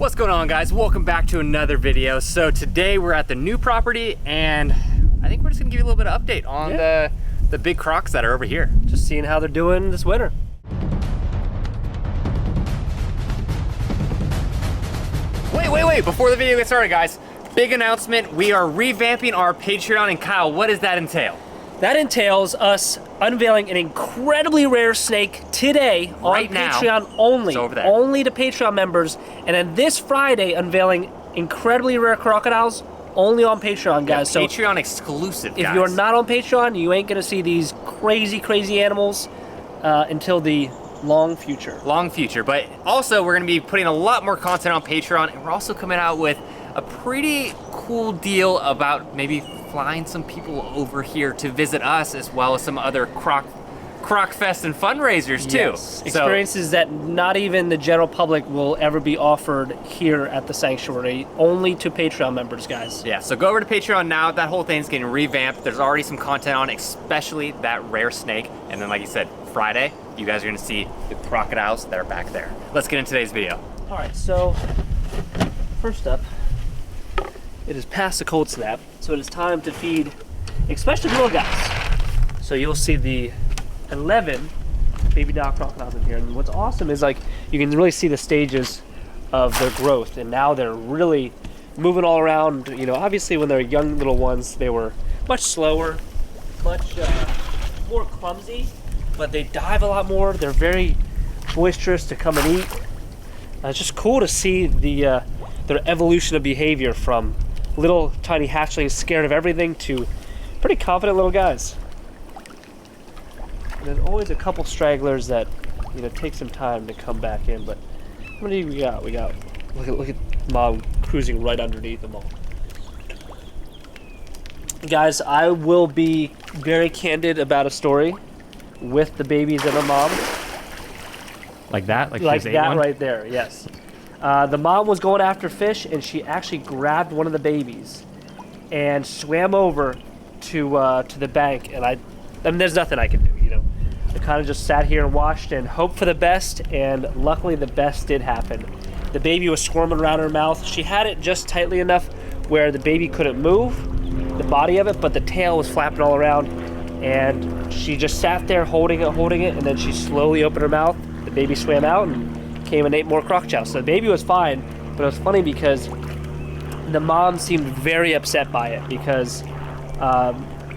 What's going on, guys? Welcome back to another video. So today we're at the new property and I think we're just gonna give you a little bit of update on the big crocs that are over here. Just seeing how they're doing this winter. Wait, before the video gets started, guys, big announcement. We are revamping our Patreon, and Kyle, what does that entail? That entails us unveiling an incredibly rare snake today on Patreon only. It's over there. Only to Patreon members. And then this Friday, unveiling incredibly rare crocodiles only on Patreon, guys. Yeah, Patreon exclusive, guys. If you're not on Patreon, you ain't gonna see these crazy animals until the long future. Long future, but also we're gonna be putting a lot more content on Patreon, and we're also coming out with a pretty cool deal about maybe flying some people over here to visit us, as well as some other Croc Fest and fundraisers too. Yes. Experiences that not even the general public will ever be offered here at the sanctuary, only to Patreon members, guys. Yeah, so go over to Patreon now. That whole thing's getting revamped. There's already some content on, especially that rare snake. And then, like you said, Friday, you guys are gonna see the crocodiles that are back there. Let's get into today's video. All right, so first up, it is past the cold snap, so it is time to feed, especially the little guys. So you'll see the 11 baby dog crocodiles in here, and what's awesome is, like, you can really see the stages of their growth, and now they're really moving all around. You know, obviously when they're young little ones, they were much slower, much more clumsy, but they dive a lot more. They're very boisterous to come and eat. It's just cool to see the their evolution of behavior from little tiny hatchlings scared of everything to pretty confident little guys. And there's always a couple stragglers that, you know, take some time to come back in, but how many we got? Look at Mom cruising right underneath them all. Guys, I will be very candid about a story with the babies and the mom. Like that? Like that right there, yes. The mom was going after fish, and she actually grabbed one of the babies and swam over to the bank. And I mean, there's nothing I can do, you know. I kind of just sat here and watched and hoped for the best, and luckily the best did happen. The baby was squirming around her mouth. She had it just tightly enough where the baby couldn't move, the body of it, but the tail was flapping all around. And she just sat there holding it, and then she slowly opened her mouth. The baby swam out and came and ate more croc chow. So the baby was fine, but it was funny because the mom seemed very upset by it, because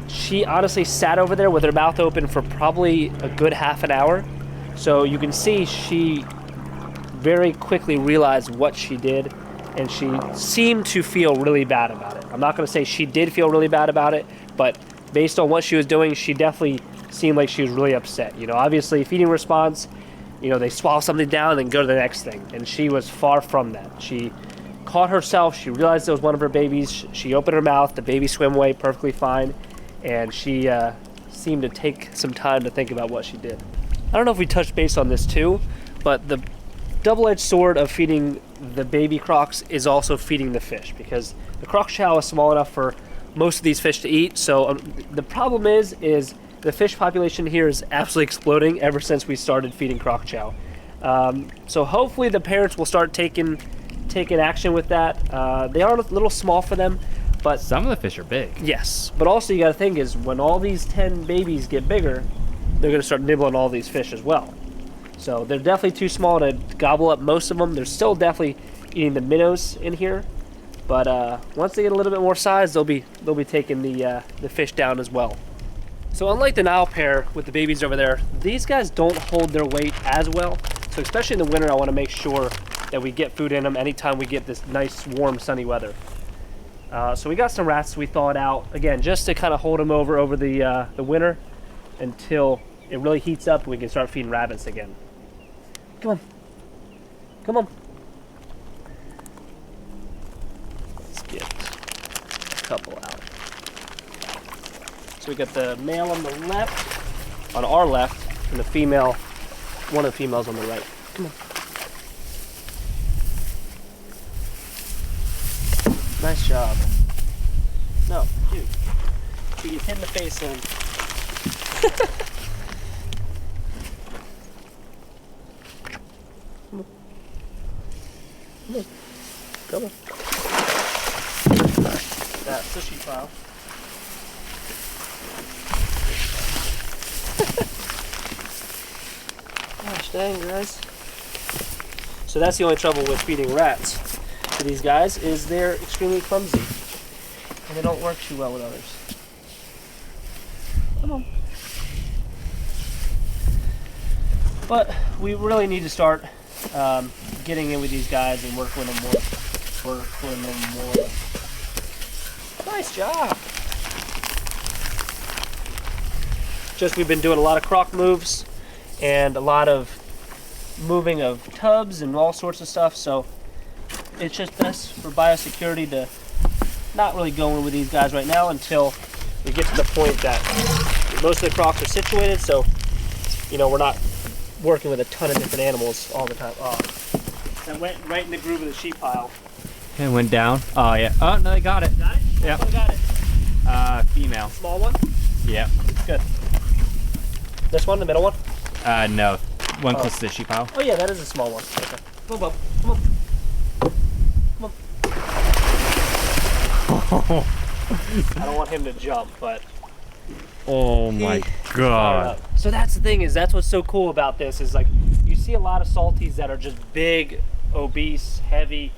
she honestly sat over there with her mouth open for probably a good half an hour. So you can see she very quickly realized what she did, and she seemed to feel really bad about it. I'm not going to say she did feel really bad about it, but based on what she was doing, she definitely seemed like she was really upset. You know, obviously feeding response, you know, they swallow something down and then go to the next thing. And she was far from that. She caught herself. She realized it was one of her babies. She opened her mouth. The baby swam away perfectly fine. And she seemed to take some time to think about what she did. I don't know if we touched base on this too, but the double-edged sword of feeding the baby crocs is also feeding the fish, because the croc chow is small enough for most of these fish to eat. So the problem is the fish population here is absolutely exploding ever since we started feeding croc chow. So hopefully the parents will start taking action with that. They are a little small for them, but some of the fish are big. Yes, but also you got to think is when all these 10 babies get bigger, they're going to start nibbling all these fish as well. So they're definitely too small to gobble up most of them. They're still definitely eating the minnows in here. But once they get a little bit more size, they'll be taking the fish down as well. So unlike the Nile pair with the babies over there, these guys don't hold their weight as well. So especially in the winter, I want to make sure that we get food in them anytime we get this nice, warm, sunny weather. So we got some rats we thawed out, again, just to kind of hold them over the winter until it really heats up and we can start feeding rabbits again. Come on. Come on. Couple out. So we got the male on the left, on our left, and the female, one of the females on the right. Come on. Nice job. No, dude. You get hit in the face and Come on. Come on. That's the sheep pile. Gosh dang, guys. So that's the only trouble with feeding rats to these guys is they're extremely clumsy. And they don't work too well with others. Come on. But we really need to start getting in with these guys and working with them more. Nice job. Just we've been doing a lot of croc moves and a lot of moving of tubs and all sorts of stuff, so it's just best for biosecurity to not really go in with these guys right now until we get to the point that most of the crocs are situated, so you know we're not working with a ton of different animals all the time. Oh, that went right in the groove of the sheep pile. It went down. Oh yeah. Oh no, they got it. Got it? Yeah. Oh, got it. Female. Small one? Yeah. Good. This one, the middle one? No. One close to the sheep pile. Oh yeah, that is a small one. Okay. Come on, Bob. Come on. Come on. I don't want him to jump, but... Oh my god. So that's the thing, is that's what's so cool about this, is like, you see a lot of salties that are just big, obese, heavy.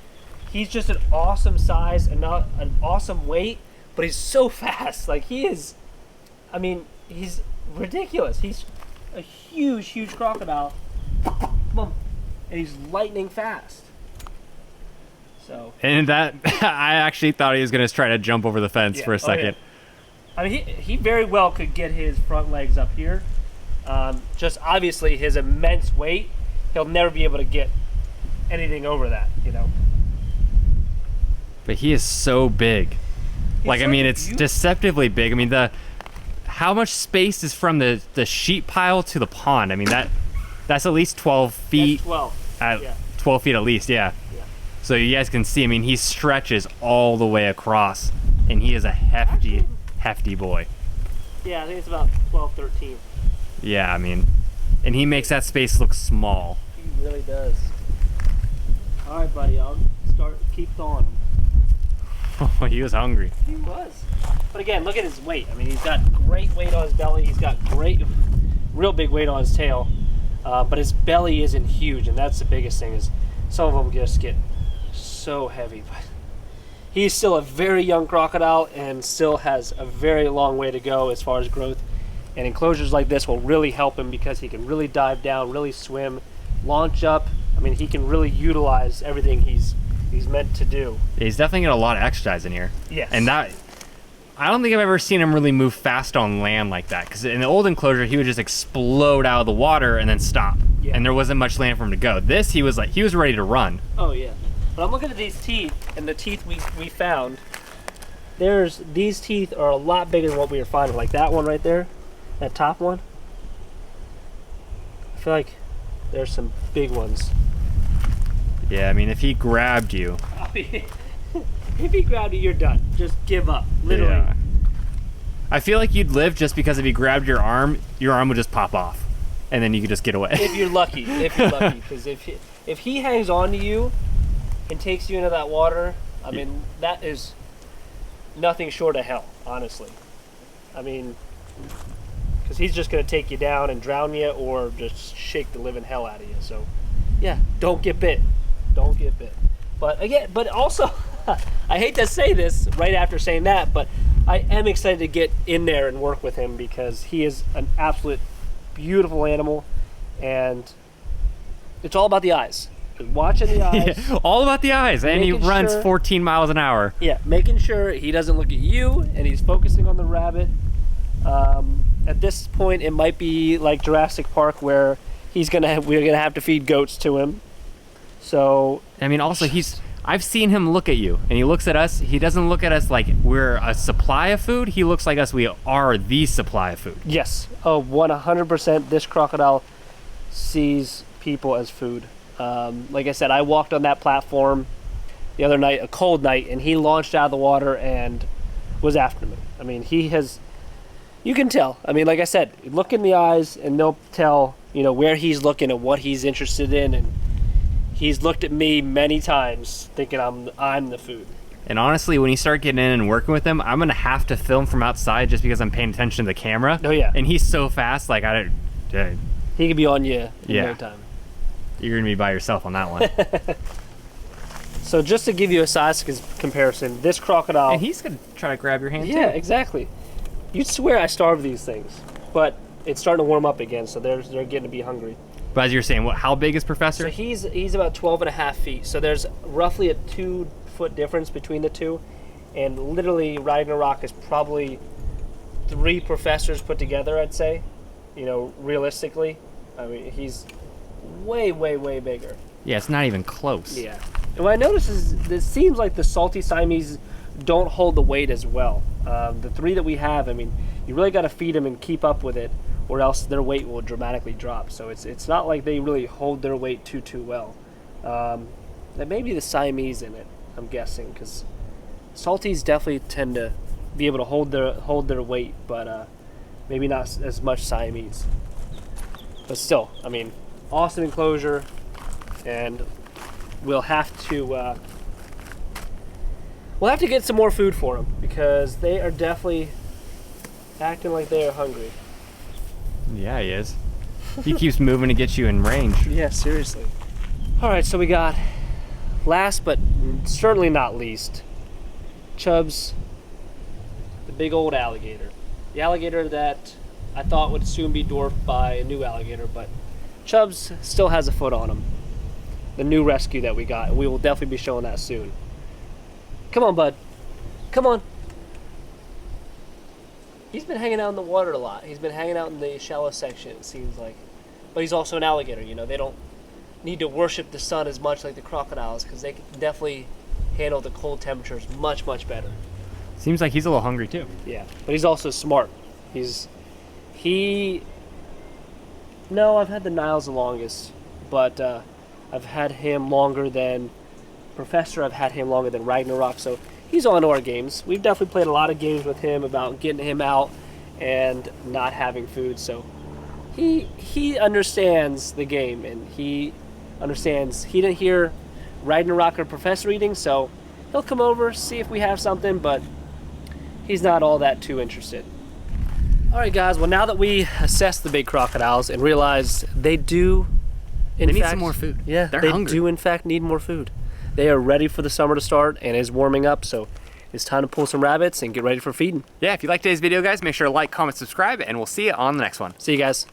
He's just an awesome size and not an awesome weight, but he's so fast. Like he is, I mean, he's ridiculous. He's a huge, huge crocodile. Come on. And he's lightning fast. So. And that, I actually thought he was going to try to jump over the fence for a second. Oh, yeah. I mean, he very well could get his front legs up here. Just obviously his immense weight, he'll never be able to get anything over that, you know. But he is so big. Like, I mean, it's deceptively big. I mean, how much space is from the sheep pile to the pond? I mean, that's at least 12 feet. That's 12. 12 feet at least, yeah. So you guys can see, I mean, he stretches all the way across, and he is a hefty boy. Yeah, I think it's about 12, 13. Yeah, I mean, and he makes that space look small. He really does. All right, buddy, I'll keep thawing him. Oh, he was hungry. He was. But again, look at his weight. I mean, he's got great weight on his belly. He's got real big weight on his tail. But his belly isn't huge, and that's the biggest thing, is some of them just get so heavy. But he's still a very young crocodile and still has a very long way to go as far as growth. And enclosures like this will really help him because he can really dive down, really swim, launch up. I mean, he can really utilize everything he's meant to do. He's definitely got a lot of exercise in here. Yes. And that, I don't think I've ever seen him really move fast on land like that. Because in the old enclosure, he would just explode out of the water and then stop. Yeah. And there wasn't much land for him to go. This, he was ready to run. Oh yeah. But I'm looking at these teeth, and the teeth we found. These teeth are a lot bigger than what we were finding. Like that one right there, that top one. I feel like there's some big ones. Yeah, I mean, if he grabbed you. If he grabbed you, you're done. Just give up, literally. Yeah. I feel like you'd live just because if he grabbed your arm would just pop off, and then you could just get away. If you're lucky, because if he hangs on to you and takes you into that water, I mean, that is nothing short of hell, honestly. I mean, because he's just going to take you down and drown you, or just shake the living hell out of you. So, yeah, don't get bit. Don't get bit. But also, I hate to say this right after saying that, but I am excited to get in there and work with him because he is an absolute beautiful animal, and it's all about the eyes. Watching the eyes. Yeah, all about the eyes, and he runs 14 miles an hour. Yeah, making sure he doesn't look at you, and he's focusing on the rabbit. At this point, it might be like Jurassic Park, where we're gonna have to feed goats to him. So I mean, also I've seen him look at you, and he looks at us. He doesn't look at us like we're a supply of food. He looks like us. We are the supply of food. Yes. Oh, 100%. This crocodile sees people as food. Like I said, I walked on that platform the other night, a cold night, and he launched out of the water and was after me. I mean, you can tell. I mean, like I said, look in the eyes and they'll tell, where he's looking and what he's interested in. And He's looked at me many times thinking I'm the food. And honestly, when you start getting in and working with him, I'm gonna have to film from outside just because I'm paying attention to the camera. Oh yeah. And he's so fast, like He could be on you in Yeah. no time. you're gonna be by yourself on that one. So just to give you a size comparison, this crocodile. And he's gonna try to grab your hand Yeah, too. exactly. You'd swear I starve these things, but it's starting to warm up again, so they're getting to be hungry. But as you're saying, how big is Professor? So he's about 12 and a half feet. So there's roughly a 2-foot difference between the two, and literally Ragnarok is probably 3 professors put together, I'd say. You know, realistically, I mean he's way bigger. Yeah, it's not even close. Yeah. And what I notice is it seems like the salty Siamese don't hold the weight as well. The 3 that we have, I mean, you really got to feed them and keep up with it, or else their weight will dramatically drop. So it's not like they really hold their weight too well. There may be the Siamese in it, I'm guessing, because salties definitely tend to be able to hold their weight, but maybe not as much Siamese. But still, I mean, awesome enclosure, and we'll have to get some more food for them because they are definitely acting like they are hungry. Yeah, he is. He keeps moving to get you in range. Yeah, seriously. All right, so we got last but certainly not least, Chubbs, the big old alligator. The alligator that I thought would soon be dwarfed by a new alligator, but Chubbs still has a foot on him. The new rescue that we got, and we will definitely be showing that soon. Come on, bud. Come on. He's been hanging out in the water a lot. He's been hanging out in the shallow section, it seems like. But he's also an alligator, you know. They don't need to worship the sun as much like the crocodiles because they can definitely handle the cold temperatures much better. Seems like he's a little hungry too. Yeah, but he's also smart. No, I've had the Niles the longest, but I've had him longer than Professor. I've had him longer than Ragnarok, so he's on to our games. We've definitely played a lot of games with him about getting him out and not having food, so he understands the game, and he understands he didn't hear Ragnarok or Professor eating, so he'll come over, see if we have something, but he's not all that too interested. All right, guys, well, now that we assess the big crocodiles and realize they do, They need some more food. Yeah, They're they hungry. do in fact need more food. They are ready for the summer to start and is warming up, so it's time to pull some rabbits and get ready for feeding. Yeah, if you liked today's video, guys, make sure to like, comment, subscribe, and we'll see you on the next one. See you guys.